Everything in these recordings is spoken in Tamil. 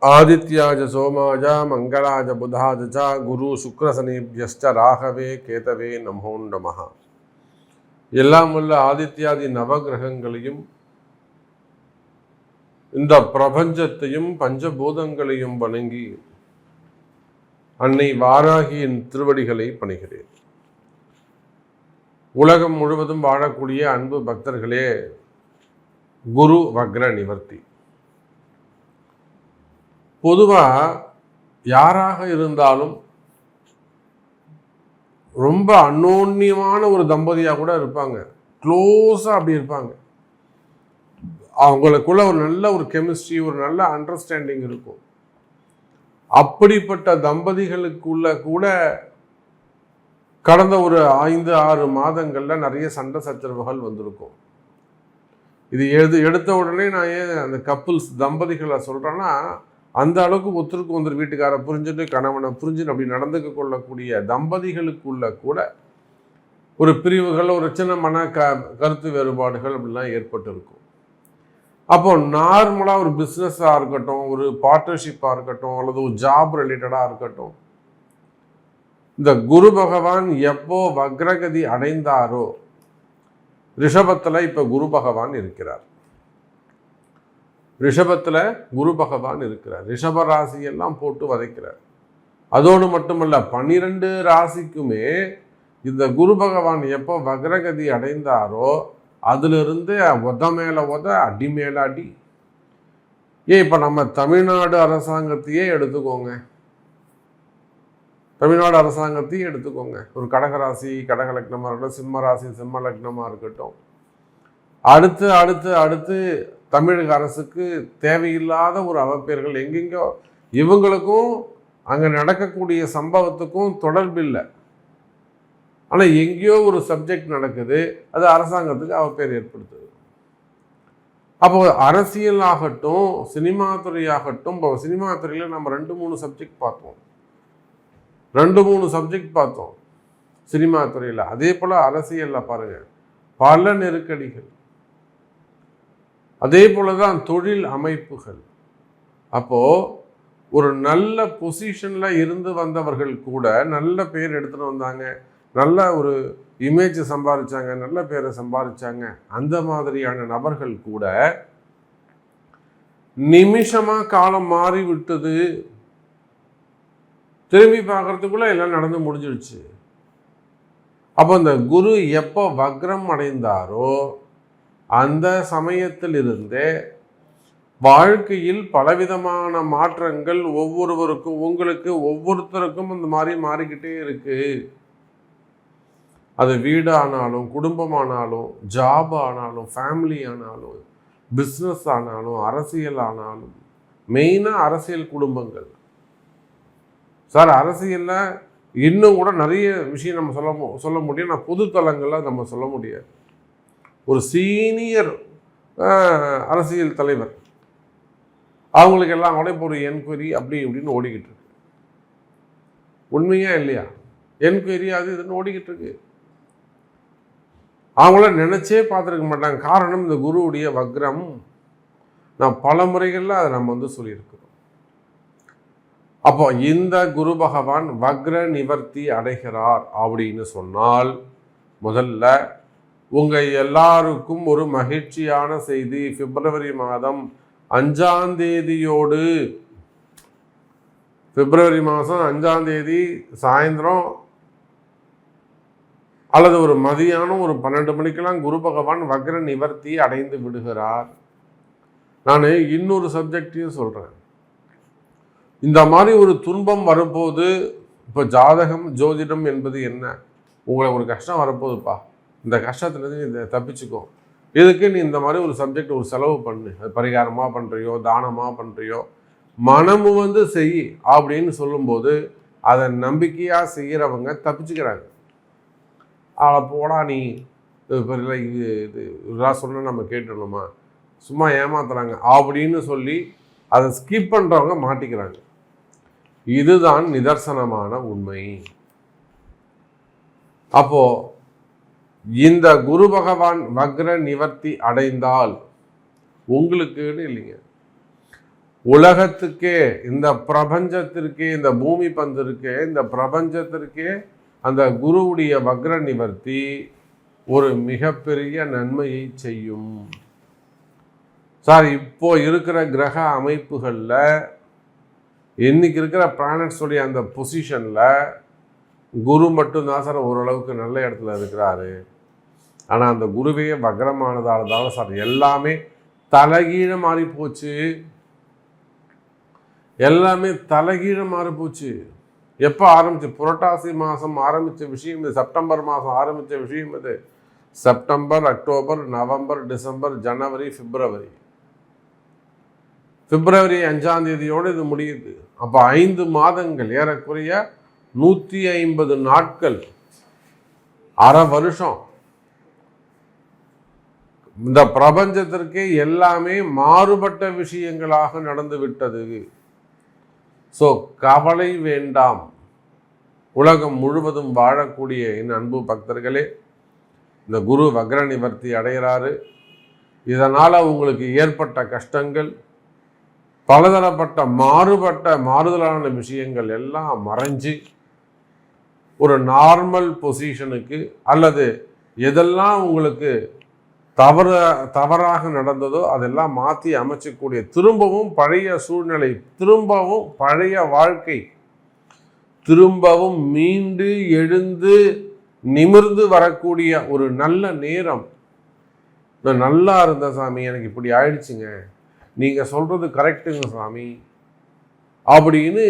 ஆதித்யாஜ சோமாஜ மங்களாஜ புதாஜ ச குரு சுக்ரசனீப்யஸ்ச ராகவே கேதவே நமோ நமஹ. எல்லாம் உள்ள ஆதித்யாதி நவகிரகங்களையும் இந்த பிரபஞ்சத்தையும் பஞ்சபூதங்களையும் வணங்கி அன்னை வாராகியின் திருவடிகளை பணிகிறேன். உலகம் முழுவதும் வாழக்கூடிய அன்பு பக்தர்களே, குரு வக்ர நிவர்த்தி. பொதுவாக யாராக இருந்தாலும் ரொம்ப அந்யோன்யமான ஒரு தம்பதியாக கூட இருப்பாங்க, க்ளோஸாக அப்படி இருப்பாங்க. அவங்களுக்குள்ள ஒரு நல்ல ஒரு கெமிஸ்ட்ரி, ஒரு நல்ல அண்டர்ஸ்டாண்டிங் இருக்கும். அப்படிப்பட்ட தம்பதிகளுக்குள்ள கூட கடந்த ஒரு 5-6 மாதங்களில் நிறைய சண்டை சச்சரவுகள் வந்திருக்கும். இது எடுத்த உடனே நான் ஏன் அந்த கப்புள்ஸ் தம்பதிகளை சொல்கிறேன்னா, அந்த அளவுக்கு ஒருத்தருக்கு ஒருத்தர் வீட்டுக்காரை புரிஞ்சுட்டு கணவனை புரிஞ்சுட்டு அப்படி நடந்துக்க கொள்ளக்கூடிய தம்பதிகளுக்குள்ள கூட ஒரு பிரிவுகள், ஒரு சின்ன கருத்து வேறுபாடுகள் அப்படிலாம் ஏற்பட்டு இருக்கும். அப்போ நார்மலாக ஒரு பிஸ்னஸாக இருக்கட்டும், ஒரு பார்ட்னர்ஷிப்பாக இருக்கட்டும், அல்லது ஒரு ஜாப் ரிலேட்டடாக இருக்கட்டும், இந்த குரு பகவான் எப்போ வக்ரகதி அடைந்தாரோ, ரிஷபத்தில் இப்போ குரு பகவான் இருக்கிறார். ரிஷபத்தில் குரு பகவான் இருக்கிறார். ரிஷப ராசியெல்லாம் போட்டு வதைக்கிறார். அதோடு மட்டுமல்ல, 12 ராசிக்குமே இந்த குரு பகவான் எப்போ வக்ரகதி அடைந்தாரோ அதிலிருந்து உத மேல உத, அடி மேல அடி. இப்போ நம்ம தமிழ்நாடு அரசாங்கத்தையே எடுத்துக்கோங்க, தமிழ்நாடு அரசாங்கத்தையே எடுத்துக்கோங்க. ஒரு கடகராசி கடக லக்னமாக இருக்கட்டும், சிம்ம ராசி சிம்ம லக்னமாக இருக்கட்டும், அடுத்து அடுத்து அடுத்து தமிழக அரசுக்கு தேவையில்லாத ஒரு அவப்பெயர்கள் எங்கெங்கோ. இவங்களுக்கும் அங்கே நடக்கக்கூடிய சம்பவத்துக்கும் தொடர்பில்லை, ஆனால் எங்கேயோ ஒரு சப்ஜெக்ட் நடக்குது, அது அரசாங்கத்துக்கு அவப்பெயர் ஏற்படுத்துது. அப்போ அரசியல் ஆகட்டும், சினிமா துறையாகட்டும், இப்போ சினிமா துறையில் நம்ம 2-3 சப்ஜெக்ட் பார்த்தோம், 2-3 சப்ஜெக்ட் பார்த்தோம் சினிமா துறையில். அதே போல் அரசியலில் பாருங்கள், பல நெருக்கடிகள். அதே போல தான் தொழில் அமைப்புகள். அப்போது ஒரு நல்ல பொசிஷனில் இருந்து வந்தவர்கள் கூட நல்ல பேர் எடுத்துகிட்டு வந்தாங்க, நல்ல ஒரு இமேஜ் சம்பாதிச்சாங்க, நல்ல பேரை சம்பாதிச்சாங்க. அந்த மாதிரியான நபர்கள் கூட நிமிஷமாக காலம் மாறி விட்டது, திரும்பி பார்க்கறதுக்குள்ள எல்லாம் நடந்து முடிஞ்சிடுச்சு. அப்போ இந்த குரு எப்போ வக்ரம் அடைந்தாரோ அந்த சமயத்திலிருந்தே வாழ்க்கையில் பலவிதமான மாற்றங்கள் ஒவ்வொருவருக்கும், உங்களுக்கு ஒவ்வொருத்தருக்கும் இந்த மாதிரி மாறிக்கிட்டே இருக்கு. அது வீடு ஆனாலும், குடும்பமானாலும், ஜாப் ஆனாலும், ஃபேமிலி ஆனாலும், பிஸ்னஸ் ஆனாலும், அரசியல் ஆனாலும், மெயினாக அரசியல் குடும்பங்கள். சார், அரசியலில் இன்னும் கூட நிறைய விஷயம் நம்ம சொல்ல முடியும், நான் பொதுத்தலங்களில் நம்ம சொல்ல முடியாது. ஒரு சீனியர் அரசியல் தலைவர், அவங்களுக்கு எல்லாம் கூட இப்போ ஒரு என்கொயரி அப்படி இப்படின்னு ஓடிக்கிட்டு இருக்கு. உண்மையா இல்லையா? என்கொயரி அது இதுன்னு ஓடிக்கிட்டு இருக்கு. அவங்கள நினைச்சே பார்த்துருக்க மாட்டாங்க. காரணம் இந்த குருவுடைய வக்ரம். நான் பல முறைகளில் அதை நம்ம சொல்லியிருக்கிறோம். அப்போ இந்த குரு பகவான் வக்ர நிவர்த்தி அடைகிறார் அப்படின்னு சொன்னால், முதல்ல உங்கள் எல்லாருக்கும் ஒரு மகிழ்ச்சியான செய்தி. பிப்ரவரி மாதம் 5ஆம் தேதியோடு, பிப்ரவரி மாதம் 5ஆம் தேதி சாயந்தரம் அல்லது ஒரு மதியானம் ஒரு 12 மணிக்கெல்லாம் குரு பகவான் வக்ர நிவர்த்தி அடைந்து விடுகிறார். நான் இன்னொரு சப்ஜெக்டையும் சொல்கிறேன். இந்த மாதிரி ஒரு துன்பம் வரும்போது, இப்போ ஜாதகம் ஜோதிடம் என்பது என்ன? உங்களை ஒரு கஷ்டம் வரப்போகுதுப்பா, இந்த கஷ்டத்துலேருந்து இதை தப்பிச்சுக்கோ, இதுக்கு நீ இந்த மாதிரி ஒரு சப்ஜெக்ட் ஒரு செலவு பண்ணு, அது பரிகாரமாக பண்ணுறியோ தானமாக பண்ணுறியோ மனமு செய் அப்படின்னு சொல்லும்போது அதை நம்பிக்கையாக செய்கிறவங்க தப்பிச்சுக்கிறாங்க. அவளை போடா நீ இதெல்லாம் சொன்ன நம்ம கேட்டுடணுமா, சும்மா ஏமாத்துறாங்க அப்படின்னு சொல்லி அதை ஸ்கிப் பண்ணுறவங்க மாட்டிக்கிறாங்க. இதுதான் நிதர்சனமான உண்மை. அப்போது இந்த குரு பகவான் வக்ர நிவர்த்தி அடைந்தால் உங்களுக்குன்னு இல்லைங்க, உலகத்துக்கே, இந்த பிரபஞ்சத்திற்கே, இந்த பூமி பந்திற்கே, இந்த பிரபஞ்சத்திற்கே அந்த குருவுடைய வக்ர நிவர்த்தி ஒரு மிகப்பெரிய நன்மையை செய்யும். சார், இப்போ இருக்கிற கிரக அமைப்புகளில், இன்னைக்கு இருக்கிற பிளானட்ஸுடைய அந்த பொசிஷனில் குரு மட்டும்தான் சார் ஓரளவுக்கு நல்ல இடத்துல இருக்கிறாரு. ஆனால் அந்த குருவே வக்ரமானதால் தான் சார் எல்லாமே தலைகீழ மாறி போச்சு. எல்லாமே தலைகீழ மாறி போச்சு. எப்போ ஆரம்பிச்சு? புரட்டாசி மாதம் ஆரம்பித்த விஷயம் இது. செப்டம்பர் மாதம் ஆரம்பித்த விஷயம் இது. செப்டம்பர், அக்டோபர், நவம்பர், டிசம்பர், ஜனவரி, பிப்ரவரி 5ஆம் தேதியோடு இது முடியுது. அப்போ 5 மாதங்கள், ஏறக்குறைய 150 நாட்கள், அரை வருஷம். இந்த பிரபஞ்சத்திற்கே எல்லாமே மாறுபட்ட விஷயங்களாக நடந்து விட்டது. ஸோ கவலை வேண்டாம். உலகம் முழுவதும் வாழக்கூடிய என் அன்பு பக்தர்களே, இந்த குரு வக்ர நிவர்த்தி அடைகிறாரு. இதனால் உங்களுக்கு ஏற்பட்ட கஷ்டங்கள், பலதரப்பட்ட மாறுதலான விஷயங்கள் எல்லாம் மறைஞ்சு ஒரு நார்மல் பொசிஷனுக்கு, அல்லது எதெல்லாம் உங்களுக்கு தவறாக நடந்ததோ அதெல்லாம் மாற்றி அமைச்சக்கூடிய, திரும்பவும் பழைய சூழ்நிலை, திரும்பவும் பழைய வாழ்க்கை, திரும்பவும் மீண்டு எழுந்து நிமிர்ந்து வரக்கூடிய ஒரு நல்ல நேரம். நான் நல்லா இருந்த சாமி, எனக்கு இப்படி ஆயிடுச்சுங்க, நீங்கள் சொல்கிறது கரெக்டுங்க சாமி அப்படின்னு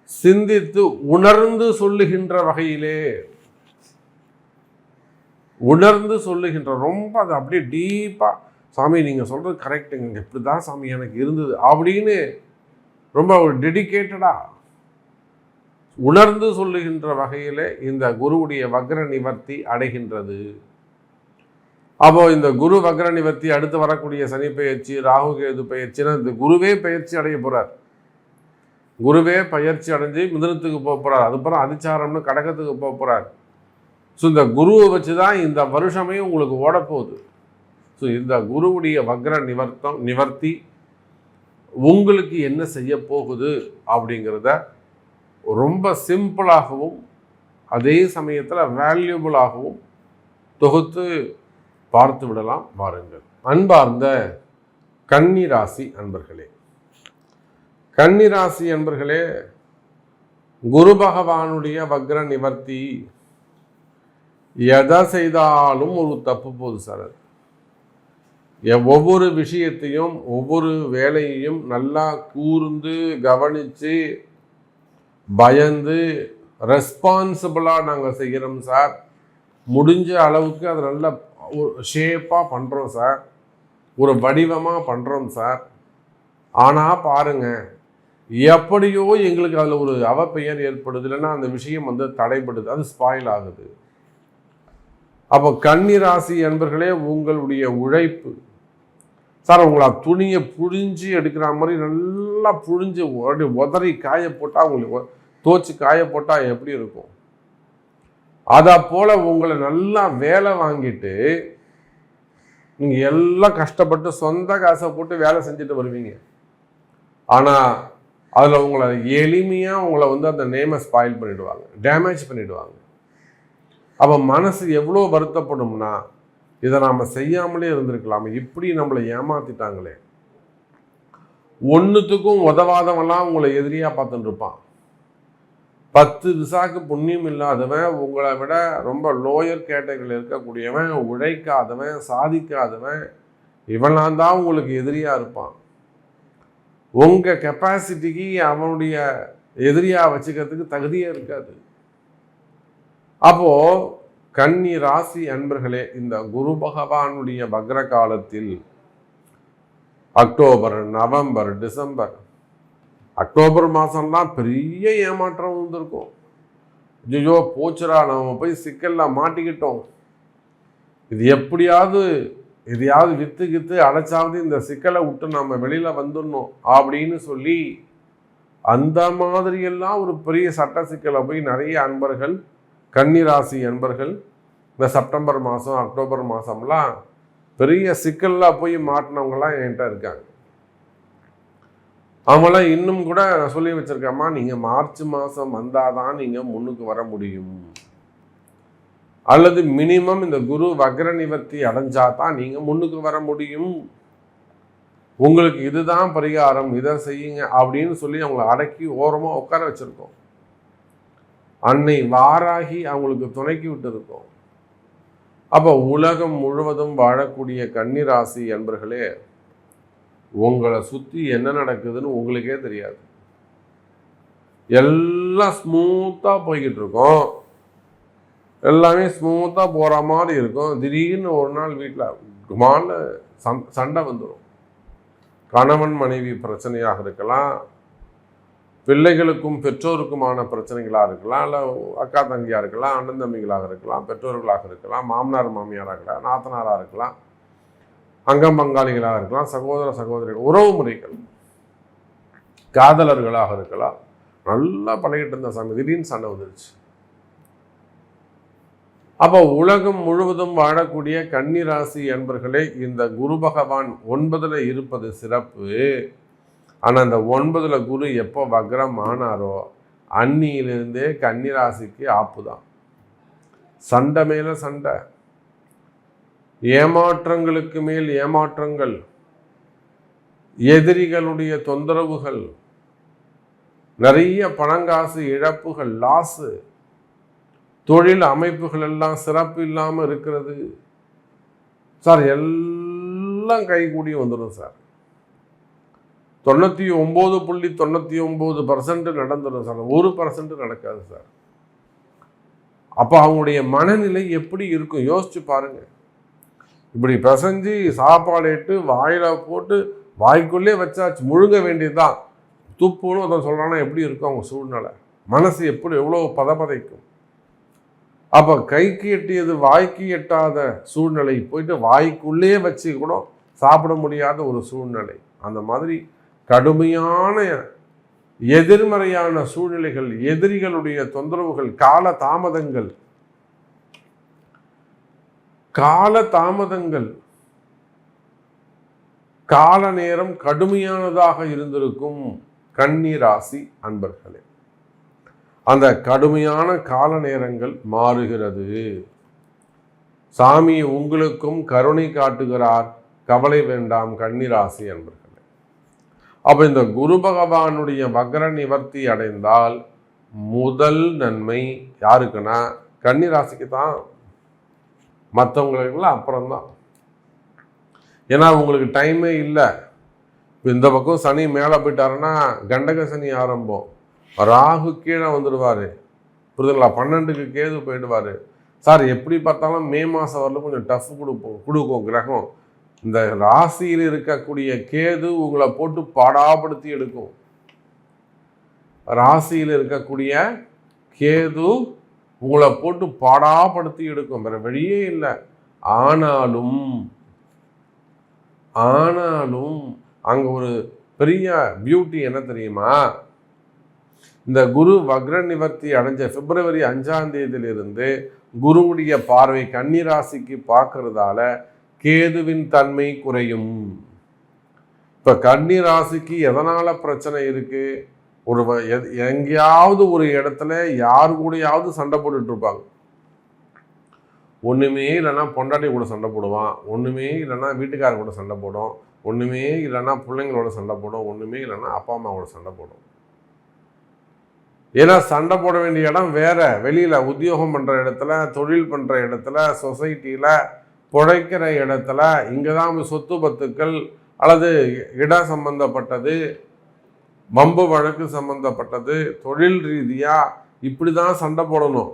சிந்தித்து உணர்ந்து சொல்லுகின்ற வகையிலே, உணர்ந்து சொல்லுகின்ற, ரொம்ப அது அப்படியே டீப்பாக, சாமி நீங்கள் சொல்கிறது கரெக்டுங்க, இப்படி தான் சாமி எனக்கு இருந்தது அப்படின்னு ரொம்ப ஒரு டெடிக்கேட்டடாக உணர்ந்து சொல்லுகின்ற வகையில் இந்த குருவுடைய வக்ர நிவர்த்தி அடைகின்றது. அப்போ இந்த குரு வக்ர நிவர்த்தி அடுத்து வரக்கூடிய சனி பயிற்சி, ராகு கேது பயிற்சினா இந்த குருவே பயிற்சி அடைய போகிறார். குருவே பயிற்சி அடைஞ்சு மிதுனத்துக்கு போக போகிறார். அதுக்கப்புறம் அதிச்சாரம்னு கடகத்துக்கு போக போகிறார். ஸோ இந்த குருவை வச்சு தான் இந்த வருஷமே உங்களுக்கு ஓடப்போகுது. ஸோ இந்த குருவுடைய வக்ர நிவர்த்தி உங்களுக்கு என்ன செய்ய போகுது அப்படிங்கிறத ரொம்ப சிம்பிளாகவும் அதே சமயத்தில் வேல்யூபிளாகவும் தொகுத்து பார்த்து விடலாம். வாருங்கள். அன்பார்ந்த கன்னிராசி அன்பர்களே, கன்னிராசி அன்பர்களே, குரு பகவானுடைய வக்ர நிவர்த்தி எதை செய்தாலும் ஒரு தப்பு போகுது சார். ஒவ்வொரு விஷயத்தையும், ஒவ்வொரு வேலையையும் நல்லா கூர்ந்து கவனித்து பயந்து ரெஸ்பான்சிபிளாக நாங்கள் செய்கிறோம் சார். முடிஞ்ச அளவுக்கு அதை நல்ல ஷேப்பாக பண்ணுறோம் சார், ஒரு வடிவமாக பண்ணுறோம் சார். ஆனால் பாருங்கள், எப்படியோ எங்களுக்கு அதில் ஒரு அவப்பெயர் ஏற்படுது, இல்லைன்னா அந்த விஷயம் தடைப்படுது, அது ஸ்பாயில் ஆகுது. அப்போ கன்னிராசி அன்பர்களே, உங்களுடைய உழைப்பு சார், உங்களை துணியை புழிஞ்சு எடுக்கிற மாதிரி நல்லா புழிஞ்சு உதறி காய போட்டால், உங்களுக்கு தோச்சு காய போட்டால் எப்படி இருக்கும், அதை போல் உங்களை நல்லா வேலை வாங்கிட்டு நீங்கள் எல்லாம் கஷ்டப்பட்டு சொந்த காசை போட்டு வேலை செஞ்சுட்டு வருவீங்க. ஆனால் அதில் உங்களை எளிமையாக உங்களை அந்த நேமை ஸ்பாயில் பண்ணிவிடுவாங்க, டேமேஜ் பண்ணிவிடுவாங்க. அப்போ மனசு எவ்வளோ வருத்தப்படும்னா, இதை நாம் செய்யாமலே இருந்திருக்கலாம், இப்படி நம்மளை ஏமாத்திட்டாங்களே. ஒன்றுத்துக்கும் உதவாதவெல்லாம் உங்களை எதிரியாக பார்த்துட்டு இருப்பான். 10 விசாக்கு புண்ணியம் இல்லாதவன், உங்களை விட ரொம்ப லோயர் கேட்டகரியில் இருக்கக்கூடியவன், உழைக்காதவன், சாதிக்காதவன், இவனான் தான் உங்களுக்கு எதிரியாக இருப்பான். உங்கள் கெப்பாசிட்டிக்கு அவனுடைய எதிரியாக வச்சுக்கிறதுக்கு தகுதியே இருக்காது. அப்போது கன்னி ராசி அன்பர்களே, இந்த குரு பகவானுடைய வக்ர காலத்தில் அக்டோபர், நவம்பர், டிசம்பர், அக்டோபர் மாதம்லாம் பெரிய ஏமாற்றம் வந்திருக்கும். ஐயோ போச்சுரா, நம்ம போய் சிக்கல்லாம் மாட்டிக்கிட்டோம், இது எப்படியாவது எதையாவது வித்து அடைச்சாவது இந்த சிக்கலை விட்டு நம்ம வெளியில் வந்துடணும் அப்படின்னு சொல்லி அந்த மாதிரியெல்லாம் ஒரு பெரிய சட்ட சிக்கலை போய் நிறைய அன்பர்கள், கன்னிராசி அன்பர்கள் இந்த செப்டம்பர் மாதம், அக்டோபர் மாதம்லாம் பெரிய சிக்கல்லாம் போய் மாட்டினவங்களாம் என்கிட்ட இருக்காங்க. அவங்களாம் இன்னும் கூட நான் சொல்லி வச்சிருக்கேம்மா, நீங்கள் மார்ச் மாதம் வந்தால் தான் நீங்கள் முன்னுக்கு வர முடியும், அல்லது மினிமம் இந்த குரு வக்ர நிவர்த்தி அடைஞ்சா தான் நீங்கள் முன்னுக்கு வர முடியும், உங்களுக்கு இதுதான் பரிகாரம், இதை செய்யுங்க அப்படின்னு சொல்லி அவங்கள அடக்கி ஓரமாக உட்கார வச்சுருக்கோம். அன்னை வாராகி அவங்களுக்கு துணைக்கி விட்டு இருக்கோம். அப்போ உலகம் முழுவதும் வாழக்கூடிய கன்னிராசி என்பர்களே, உங்களை சுற்றி என்ன நடக்குதுன்னு உங்களுக்கே தெரியாது. எல்லாம் ஸ்மூத்தாக போய்கிட்டு இருக்கோம், எல்லாமே ஸ்மூத்தாக போகிற மாதிரி இருக்கும். திடீர்னு ஒரு நாள் வீட்டில் சண்டை வந்துடும். கணவன் மனைவி பிரச்சனையாக இருக்கலாம், பிள்ளைகளுக்கும் பெற்றோருக்குமான பிரச்சனைகளாக இருக்கலாம், இல்லை அக்கா தங்கியாக இருக்கலாம், அண்ணன் தம்பிகளாக இருக்கலாம், பெற்றோர்களாக இருக்கலாம், மாமனார் மாமியாராக இருக்கலாம், நாத்தனாராக இருக்கலாம், அங்கம் பங்காளிகளாக இருக்கலாம், சகோதர சகோதரிகள், உறவு முறைகள், காதலர்களாக இருக்கலாம். நல்லா பழகிட்டு இருந்த சாமி திடீர்னு சண்டை வந்துருச்சு. அப்போ உலகம் முழுவதும் வாழக்கூடிய கன்னிராசி என்பர்களே, இந்த குரு பகவான் 9ல் இருப்பது சிறப்பு. ஆனால் அந்த 9ல் குரு எப்போ வக்ரம் ஆனாரோ அன்னியிலிருந்தே கன்னிராசிக்கு ஆப்பு தான். சண்டை மேல சண்டை, ஏமாற்றங்களுக்கு மேல் ஏமாற்றங்கள், எதிரிகளுடைய தொந்தரவுகள், நிறைய பணங்காசு இழப்புகள், லாஸு, தொழில் அமைப்புகள் எல்லாம் சிறப்பு இல்லாமல் இருக்கிறது சார். எல்லாம் கைகூடி வந்துடும் சார். 99.99% நடந்துடும் சார், 1% நடக்காது சார். அப்போ அவங்களுடைய மனநிலை எப்படி இருக்கும் யோசிச்சு பாருங்க. இப்படி பிசைஞ்சு சாப்பாடு இட்டு வாயில போட்டு வாய்க்குள்ளே வச்சாச்சு, முழுங்க வேண்டியதுதான். துப்புன்னு அதை சொல்கிறான்னா எப்படி இருக்கும் அவங்க சூழ்நிலை, மனசு எப்படி எவ்வளோ பதப்பதைக்கும். அப்போ கைக்கு எட்டியது வாய்க்கு எட்டாத சூழ்நிலை போயிட்டு வாய்க்குள்ளே வச்சு கூட சாப்பிட முடியாத ஒரு சூழ்நிலை. அந்த மாதிரி கடுமையான எதிர்மறையான சூழ்நிலைகள், எதிரிகளுடைய தொந்தரவுகள், கால தாமதங்கள், கால நேரம் கடுமையானதாக இருந்திருக்கும் கன்னிராசி அன்பர்களே. அந்த கடுமையான கால நேரங்கள் மாறுகிறது. சாமி உங்களுக்கும் கருணை காட்டுகிறார், கவலை வேண்டாம் கன்னிராசி அன்பர்களே. அப்போ இந்த குரு பகவானுடைய வக்ர நிவர்த்தி அடைந்தால் முதல் நன்மை யாருக்குன்னா கன்னிராசிக்கு தான், மற்றவங்களுக்குலாம் அப்புறம்தான். ஏன்னா உங்களுக்கு டைமே இல்லை. இந்த பக்கம் சனி மேலே போயிட்டாருன்னா கண்டக சனி ஆரம்பம், ராகு கீழே வந்துடுவார், புரிதுங்களா, 12க்கு கேது போயிடுவார் சார். எப்படி பார்த்தாலும் மே மாதம் வரல கொஞ்சம் டஃப் கொடுக்கும் கிரகம். இந்த ராசியில் இருக்கக்கூடிய கேது உங்களை போட்டு பாடாப்படுத்தி எடுக்கும். ராசியில் இருக்கக்கூடிய கேது உங்களை போட்டு பாடாப்படுத்தி எடுக்கும், வேற வழியே இல்லை. ஆனாலும் அங்கே ஒரு பெரிய பியூட்டி என்ன தெரியுமா, இந்த குரு வக்ர நிவர்த்தி அடைஞ்ச பிப்ரவரி 5ஆம் தேதியிலிருந்து குருவுடைய பார்வை கன்னிராசிக்கு பார்க்கறதால கேதுவின் தன்மை குறையும். இப்போ கன்னிராசிக்கு எதனால பிரச்சனை இருக்கு, எங்கேயாவது ஒரு இடத்துல யாரு கூடயாவது சண்டை போட்டுட்டு இருப்பாங்க. ஒன்றுமே இல்லைன்னா பொண்டாட்டி கூட சண்டை போடுவான், ஒன்றுமே இல்லைன்னா வீட்டுக்கார கூட சண்டை போடும், ஒன்றுமே இல்லைன்னா பிள்ளைங்களோட சண்டை போடும், ஒன்றுமே இல்லைன்னா அப்பா அம்மாவோட சண்டை போடும். ஏன்னா சண்டை போட வேண்டிய இடம் வேற, வெளியில் உத்தியோகம் பண்ணுற இடத்துல, தொழில் பண்ணுற இடத்துல, சொசைட்டியில் பிழைக்கிற இடத்துல, இங்கே தான் சொத்து பத்துக்கள் அல்லது இடம் சம்பந்தப்பட்டது, வம்பு வழக்கு சம்பந்தப்பட்டது, தொழில் ரீதியாக இப்படி தான் சண்டை போடணும்,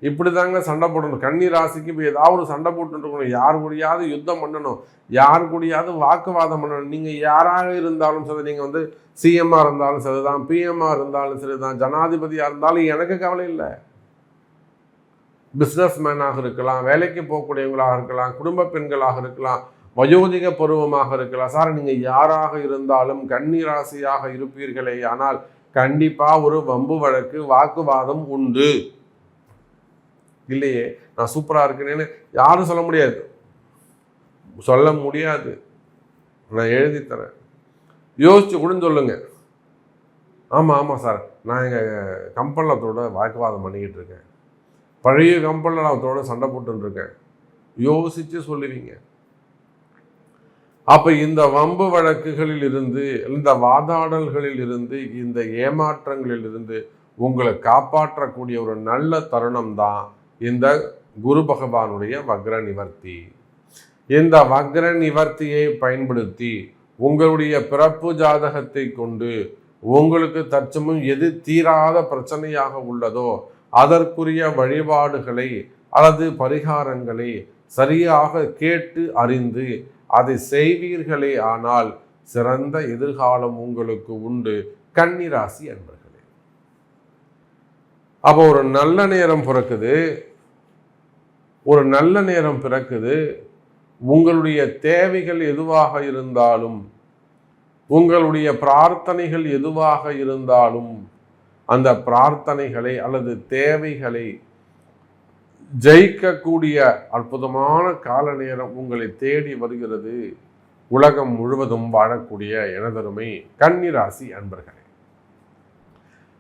இப்படி தாங்க சண்டை போடணும். கன்னி ராசிக்கு இப்போ ஏதாவது ஒரு சண்டை போட்டுருக்கணும், யார் கூடயாவது யுத்தம் பண்ணணும், யார் கூடயாவது வாக்குவாதம் பண்ணணும். நீங்கள் யாராக இருந்தாலும் சரி, நீங்கள் சிஎம்மாக இருந்தாலும் சரிதான், பிஎம்மாக இருந்தாலும் சரிதான், ஜனாதிபதியாக இருந்தாலும் எனக்கு கவலை இல்லை. பிஸ்னஸ் மேனாக இருக்கலாம், வேலைக்கு போகக்கூடியவங்களாக இருக்கலாம், குடும்ப பெண்களாக இருக்கலாம், வயோதிக பருவமாக இருக்கலாம். சார் நீங்கள் யாராக இருந்தாலும் கன்னி ராசியாக இருப்பீர்களே, ஆனால் கண்டிப்பாக ஒரு வம்பு வழக்கு வாக்குவாதம் உண்டு. இல்லையே நான் சூப்பராக இருக்கேன்னு யாரும் சொல்ல முடியாது, நான் எழுதி தரேன். யோசிச்சு கூட சொல்லுங்க. ஆமாம் சார், நான் எங்கள் கம்பெனிலத்தோட வாக்குவாதம் பண்ணிக்கிட்டு இருக்கேன், பழைய கம்பெனியில் நான் அவத்தோட சண்டை போட்டுருக்கேன், யோசித்து சொல்லுவீங்க. அப்போ இந்த வம்பு வழக்குகளில் இருந்து, இந்த வாதாடல்களில் இருந்து, இந்த ஏமாற்றங்களில் இருந்து உங்களை காப்பாற்றக்கூடிய ஒரு நல்ல தருணம் தான் இந்த குரு பகவானுடைய வக்ர நிவர்த்தி. இந்த வக்ர நிவர்த்தியை பயன்படுத்தி உங்களுடைய பிறப்பு ஜாதகத்தை கொண்டு உங்களுக்கு தற்சமயம் எது தீராத பிரச்சனையாக உள்ளதோ அதற்குரிய வழிபாடுகளை அல்லது பரிகாரங்களை சரியாக கேட்டு அறிந்து அதை செய்வீர்களே ஆனால் சிறந்த எதிர்காலம் உங்களுக்கு உண்டு. கன்னி ராசி அன்பர்களே, அப்போ ஒரு நல்ல நேரம் பிறக்குது, ஒரு நல்ல நேரம் பிறக்குது. உங்களுடைய தேவைகள் எதுவாக இருந்தாலும், உங்களுடைய பிரார்த்தனைகள் எதுவாக இருந்தாலும், அந்த பிரார்த்தனைகளை அல்லது தேவைகளை ஜெயிக்கக்கூடிய அற்புதமான கால நேரம் உங்களை தேடி வருகிறது. உலகம் முழுவதும் வாழக்கூடிய எனதருமை கன்னி ராசி அன்பர்களே,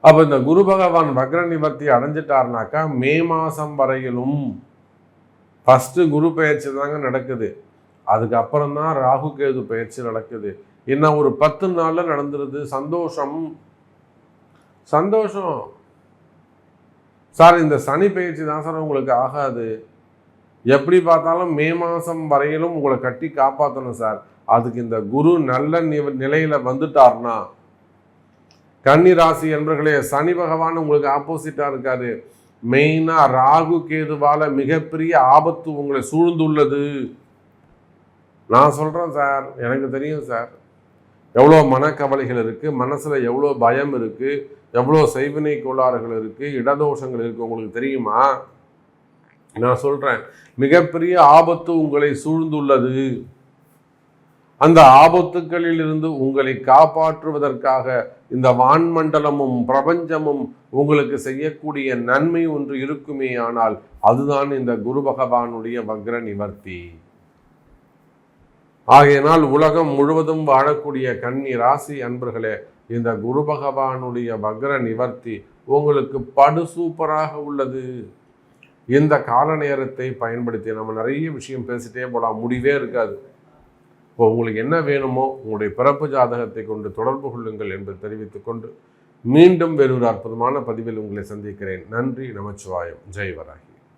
அப்ப இந்த குரு பகவான் வக்ர நிவர்த்தி அடைஞ்சிட்டார்னாக்கா மே மாசம் வரையிலும் ஃபர்ஸ்ட் குரு பயிற்சி தாங்க நடக்குது. அதுக்கப்புறம் தான் ராகு கேது பயிற்சி நடக்குது. இன்னும் ஒரு 10 நாள்ல நடந்துருது. சந்தோஷம் சந்தோஷம் சார். இந்த சனி பயிற்சி தான் சார் உங்களுக்கு ஆகாது. எப்படி பார்த்தாலும் மே மாதம் வரையிலும் உங்களை கட்டி காப்பாற்றணும் சார். அதுக்கு இந்த குரு நல்ல நிலையில வந்துட்டார்னா, கன்னி ராசி என்பர்களே, சனி பகவான் உங்களுக்கு ஆப்போசிட்டா இருக்காரு. மெயினா ராகு கேதுவால மிகப்பெரிய ஆபத்து உங்களை சூழ்ந்துள்ளது. நான் சொல்றேன் சார், எனக்கு தெரியும் சார், எவ்வளோ மனக்கவலைகள் இருக்கு, மனசுல எவ்வளோ பயம் இருக்கு, எவ்வளோ செய்வினை கோளாறுகள் இருக்கு, இடதோஷங்கள் இருக்கு, உங்களுக்கு தெரியுமா? நான் சொல்றேன், மிகப்பெரிய ஆபத்து உங்களை சூழ்ந்துள்ளது. அந்த ஆபத்துக்களில் இருந்து உங்களை காப்பாற்றுவதற்காக இந்த வான்மண்டலமும் பிரபஞ்சமும் உங்களுக்கு செய்யக்கூடிய நன்மை ஒன்று இருக்குமே ஆனால் அதுதான் இந்த குரு பகவானுடைய வக்ர நிவர்த்தி. ஆகையினால் உலகம் முழுவதும் வாழக்கூடிய கன்னி ராசி அன்பர்களே, இந்த குரு பகவானுடைய வக்ர நிவர்த்தி உங்களுக்கு படு சூப்பராக உள்ளது. இந்த கால நேரத்தை பயன்படுத்தி நம்ம நிறைய விஷயம் பேசிட்டே போகலாம், முடிவே இருக்காது. இப்போ உங்களுக்கு என்ன வேணுமோ உங்களுடைய பிறப்பு ஜாதகத்தை கொண்டு தொடர்பு கொள்ளுங்கள் என்று தெரிவித்துக் கொண்டு மீண்டும் வேறொரு அற்புதமான பதிவில் உங்களை சந்திக்கிறேன். நன்றி, நமச்சிவாயம், ஜெய் வராகி.